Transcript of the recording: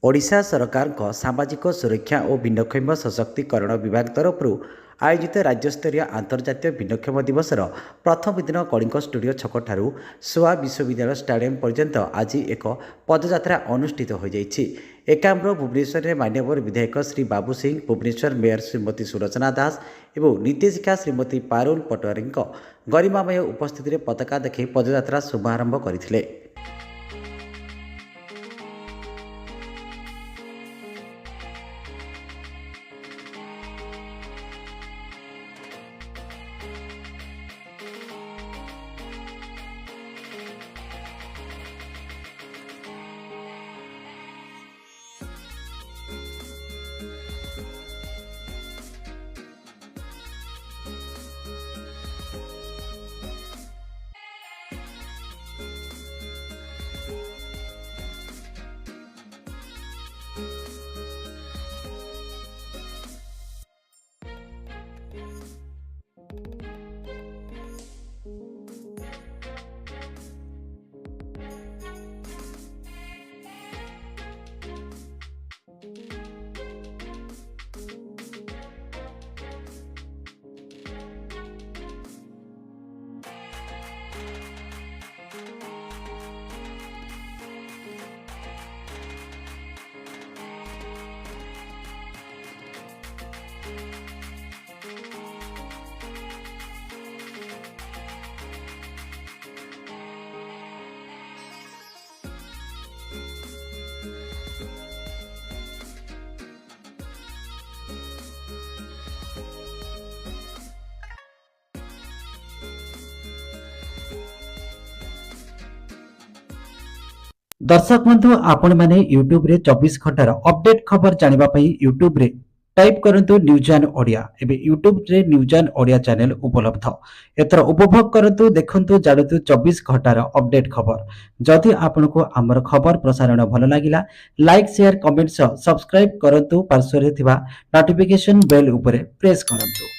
ओडिशा सरकार सामाजिक सुरक्षा और भिन्नक्षम सशक्तिकरण विभाग तरफ आयोजित राज्यस्तरीय अंतर्जातीय भिन्नक्षम दिवस प्रथम दिन कलिंग स्टूडियो छकठार सोआ विश्वविद्यालय स्टाडियम पर्यंत आज एक पदयात्रा अनुष्ठित हो जाइछि। एकाम्र भुवनेश्वर में मान्यवर विधायक श्री बाबू सिंह, भुवनेश्वर मेयर श्रीमती सुलोचना दास एवं निर्देशिका श्रीमती पारुल पटवारी गरिमामय उपस्थिति में पताका देखि पदयात्रा शुभारंभ करथिले। दर्शक बंधु आपण माने यूट्यूब रे 24 घंटार अपडेट खबर जानिबा पई यूट्यूब रे टाइप करंतु न्यूज एंड ओडिया। एबे यूट्यूब रे न्यूज एंड ओडिया चैनल उपलब्ध। एतर उपभोग करंतु, देखंतु, जाडतु 24 घंटार अपडेट खबर। जदि आपनको हमर खबर प्रसारण भल लागिला लाइक शेयर कमेंट सब्सक्राइब करंतु। पार्श्व रे थिबा नोटिफिकेशन बेल उपरे प्रेस करंतु।